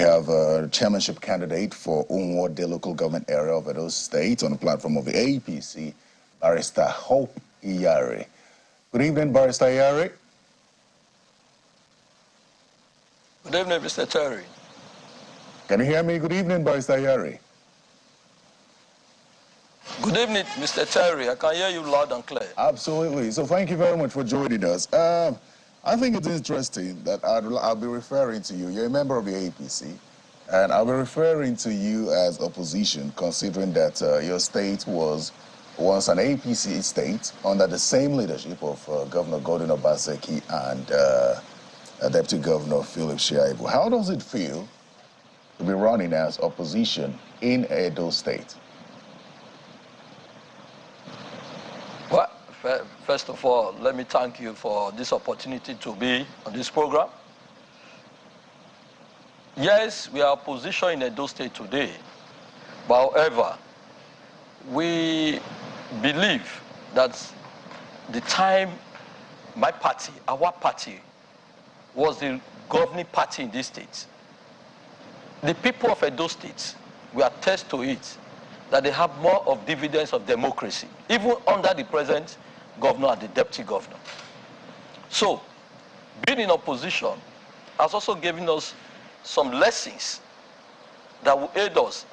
have a chairmanship candidate for Unward, the local government area of Edo State, on the platform of the APC, Barrister Hope Iyare. Good evening, Barrister Iyare. Good evening, Mr. Terry. Can you hear me? Good evening, Barrister Iyare. Good evening, Mr. Terry. I can hear you loud and clear. Absolutely. So thank you very much for joining us. I think it's interesting that I'll be referring to you. You're a member of the APC, and I'll be referring to you as opposition, considering that your state was once an APC state under the same leadership of Governor Gordon Obaseki and Deputy Governor Philip Shaibu. How does it feel to be running as opposition in Edo State? Well, first of all, let me thank you for this opportunity to be on this program. Yes, we are opposition in Edo State today, but however, we believe that the time my party, our party, was the governing party in this state, the people of Edo State will attest to it that they have more of dividends of democracy, even under the present governor and the deputy governor. So, being in opposition has also given us some lessons that will aid us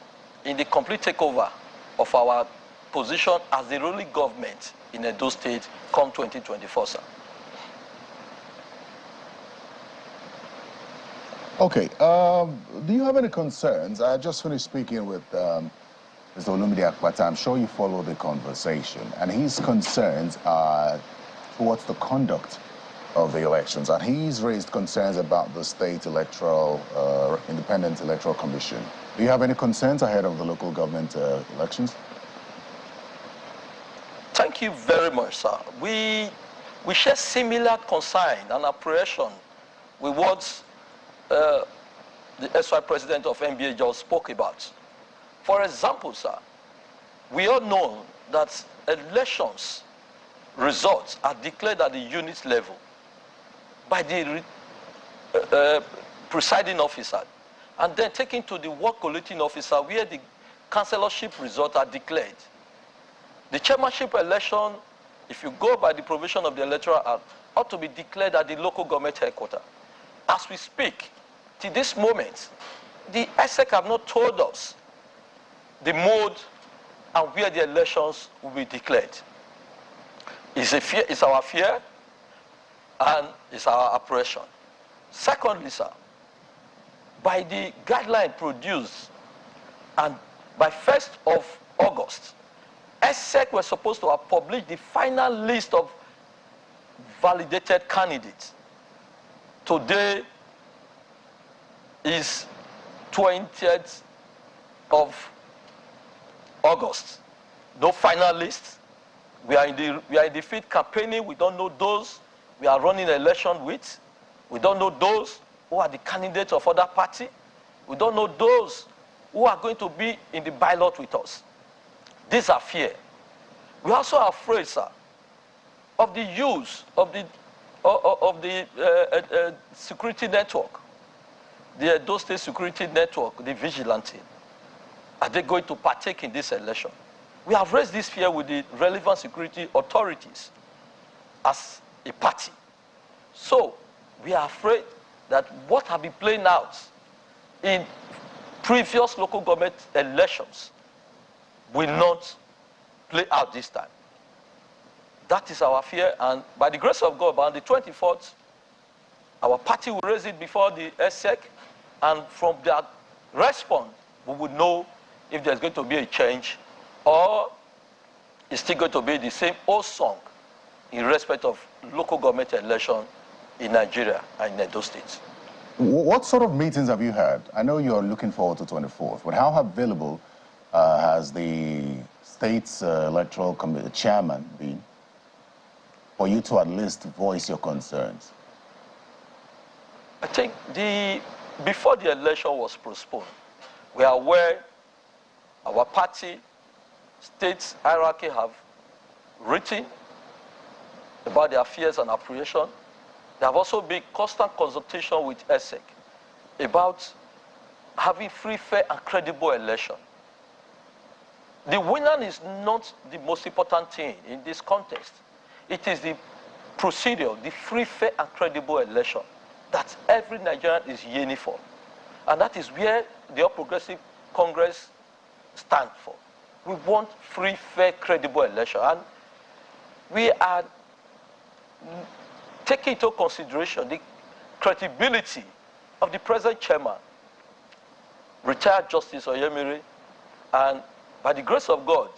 in the complete takeover of our position as the ruling government in Edo State come 2024, sir. Okay, do you have any concerns? I just finished speaking with Mr. Olumide Akpata. I'm sure you follow the conversation, and his concerns are towards the conduct of the elections, and he's raised concerns about the state electoral, independent electoral commission. Do you have any concerns ahead of the local government elections? Thank you very much, sir. We share similar concern and apprehension with what the SY president of NBA just spoke about. For example, sir, we all know that elections results are declared at the unit level by the presiding officer and then taken to the work collating officer where the councillorship results are declared. The chairmanship election, if you go by the provision of the Electoral Act, ought to be declared at the local government headquarters. As we speak, to this moment, the ESEC have not told us the mode and where the elections will be declared. It's our fear and it's our apprehension. Secondly, sir, by the guideline produced and by 1st of August, ESEC was supposed to have published the final list of validated candidates. Today is 20th of August. No final list. We are in the field campaigning. We don't know those we are running an election with. We don't know those who are the candidates of other party. We don't know those who are going to be in the ballot with us. These are fear. We also are afraid, sir, of the use of the security network, the Edo State security network, the vigilante. Are they going to partake in this election? We have raised this fear with the relevant security authorities as a party. So we are afraid that what have been playing out in previous local government elections will not play out this time. That is our fear, and by the grace of God, on the 24th, our party will raise it before the ESEC, and from that response, we would know if there's going to be a change or it's still going to be the same old song in respect of local government election in Nigeria and in Edo State. What sort of meetings have you had? I know you're looking forward to 24th, but how available has the state's electoral committee chairman been for you to at least voice your concerns? I think before the election was postponed, we are aware our party, state hierarchy have written about their fears and apprehension. There have also been constant consultation with ESEC about having free, fair, and credible election. The winner is not the most important thing in this context. It is the procedure, the free, fair, and credible election that every Nigerian is yearning for. And that is where the All Progressive Congress stands for. We want free, fair, credible election. And we are taking into consideration the credibility of the present chairman, retired Justice Oyemire, and by the grace of God,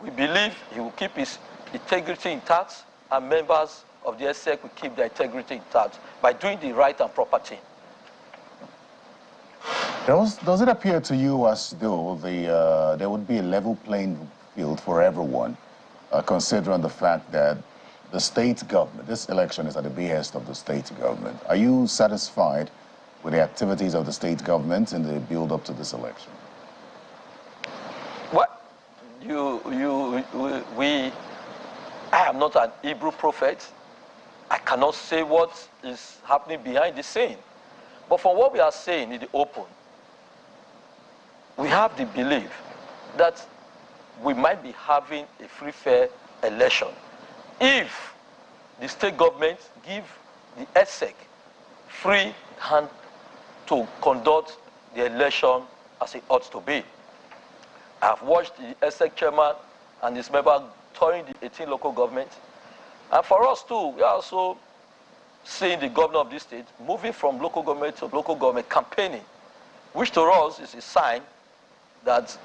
we believe he will keep his integrity intact, and members of the SEC will keep their integrity intact by doing the right and proper thing. Does it appear to you as though there would be a level playing field for everyone, considering the fact that the state government, this election is at the behest of the state government? Are you satisfied with the activities of the state government in the build-up to this election? Well, I am not an Hebrew prophet. I cannot say what is happening behind the scene. But from what we are saying in the open, we have the belief that we might be having a free, fair election if the state government give the ESEC free hand to conduct the election as it ought to be. I've watched the ESEC chairman and his member touring the 18 local governments. And for us too, we are also seeing the governor of this state moving from local government to local government campaigning, which to us is a sign that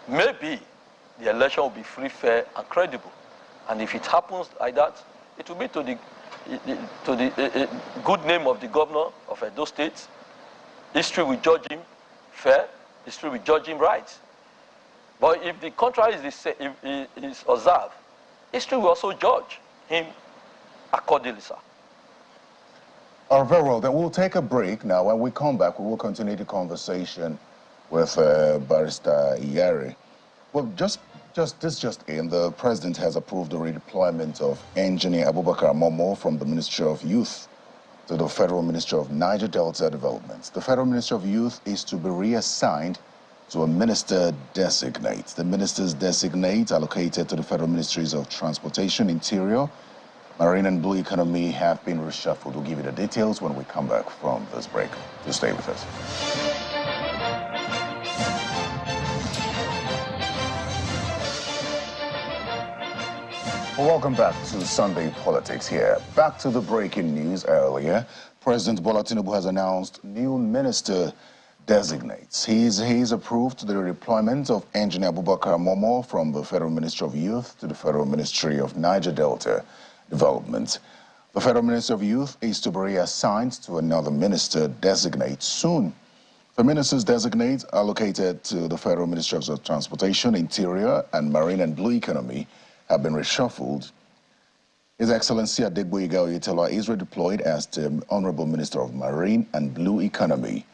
maybe the election will be free, fair, and credible. And if it happens like that, it will be to the good name of the governor of Edo State. History will judge him fair. History will judge him right. But if the contrary is observed, history will also judge him accordingly, sir. Very well, then we'll take a break now. When we come back, we will continue the conversation with Barrister Iyare. Well, just in, the president has approved the redeployment of Engineer Abubakar Momo from the Ministry of Youth to the Federal Ministry of Niger Delta Development. The Federal Ministry of Youth is to be reassigned to a minister designate. The ministers designate allocated to the Federal Ministries of Transportation, Interior, Marine and Blue Economy have been reshuffled. We'll give you the details when we come back from this break. So stay with us. Well, welcome back to Sunday Politics here. Back to the breaking news earlier. President Bola Tinubu has announced new minister designates. He's approved the redeployment of Engineer Abubakar Momo from the Federal Ministry of Youth to the Federal Ministry of Niger Delta Development. The Federal Ministry of Youth is to be reassigned to another minister designate soon. The ministers designate allocated to the Federal Ministries of Transportation, Interior, and Marine and Blue Economy have been reshuffled. His Excellency Adegboyega Oyetola is redeployed as the Honorable Minister of Marine and Blue Economy.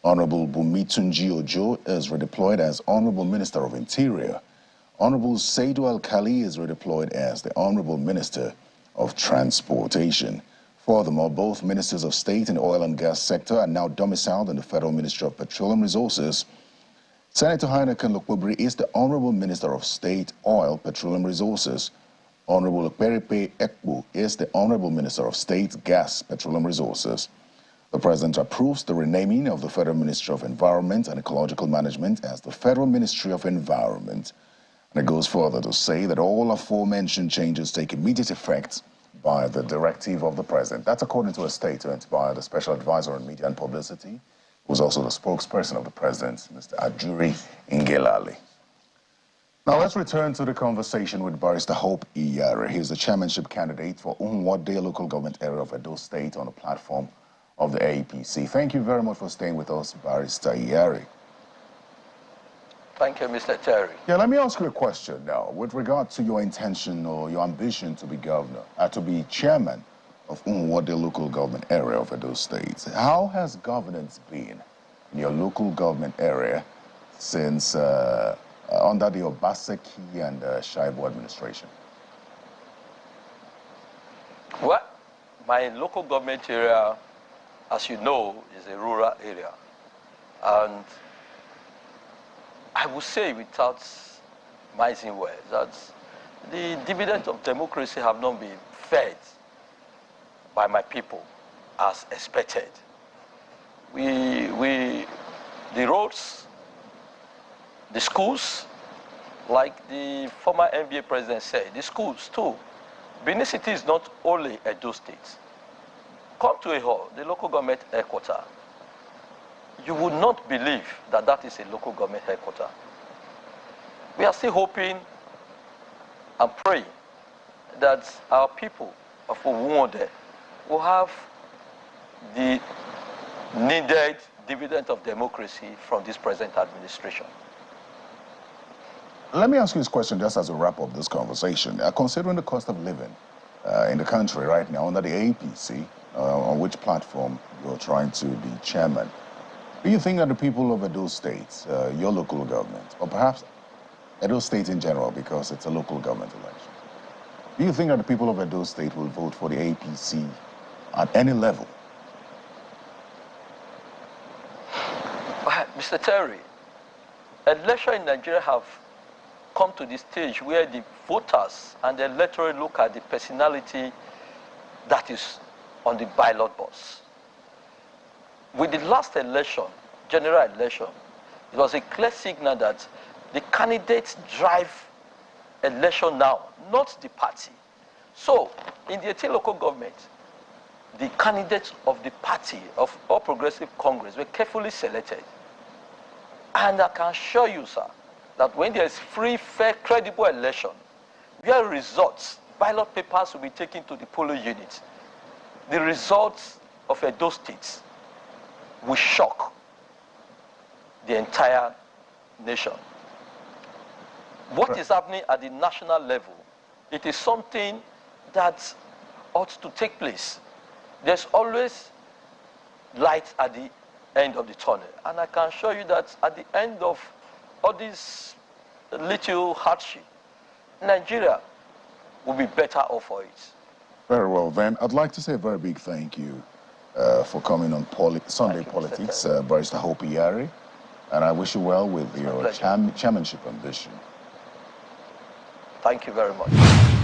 Honorable Bumitunji Ojo is redeployed as Honorable Minister of Interior. Honorable Saidu Al-Khali is redeployed as the Honorable Minister of Transportation. Furthermore, both Ministers of State in the oil and gas sector are now domiciled in the Federal Ministry of Petroleum Resources. Senator Heineken Lokpobri is the Honorable Minister of State, Oil, Petroleum Resources. Honorable Okperipe Ekbu is the Honorable Minister of State, Gas, Petroleum Resources. The President approves the renaming of the Federal Ministry of Environment and Ecological Management as the Federal Ministry of Environment. And it goes further to say that all aforementioned changes take immediate effect by the directive of the President. That's according to a statement by the Special Advisor on Media and Publicity, who was also the spokesperson of the President, Mr. Ajuri Ngelale. Now let's return to the conversation with Barrister Hope Iyare. He's the chairmanship candidate for Unwade local government area of Edo State on the platform of the APC. Thank you very much for staying with us, Barrister Iyare. Thank you, Mr. Terry. Yeah, let me ask you a question now. With regard to your intention or your ambition to be governor, to be chairman of Unwade local government area of Edo State, how has governance been in your local government area since under the Obaseki and Shaibu administration? Well, my local government area, as you know, is a rural area. And I would say without mincing words that the dividends of democracy have not been fed by my people as expected. The roads, the schools, like the former NBA president said, the schools too. Benin City is not only Edo State. Come to a hall, the local government headquarters. You would not believe that that is a local government headquarters. We are still hoping and praying that our people of Owoonde will have the needed dividend of democracy from this present administration. Let me ask you this question just as a wrap up this conversation. Considering the cost of living in the country right now under the APC, on which platform you're trying to be chairman, do you think that the people of Edo State, your local government, or perhaps Edo State in general, because it's a local government election, do you think that the people of Edo State will vote for the APC at any level? Mr. Terry, elections in Nigeria have come to the stage where the voters and the electorate look at the personality that is on the ballot box. With the last election, general election, it was a clear signal that the candidates drive election now, not the party. So, in the 18 local government, the candidates of the party of All Progressive Congress were carefully selected. And I can assure you, sir, that when there is free, fair, credible election, where results, ballot papers will be taken to the polling unit, the results of Edo State will shock the entire nation. What is happening at the national level, it is something that ought to take place. There's always light at the end of the tunnel. And I can assure you that at the end of all this little hardship, Nigeria will be better off for it. Very well, then. I'd like to say a very big thank you for coming on Sunday Politics, Barrister Hope Iyari. And I wish you well with your chairmanship ambition. Thank you very much.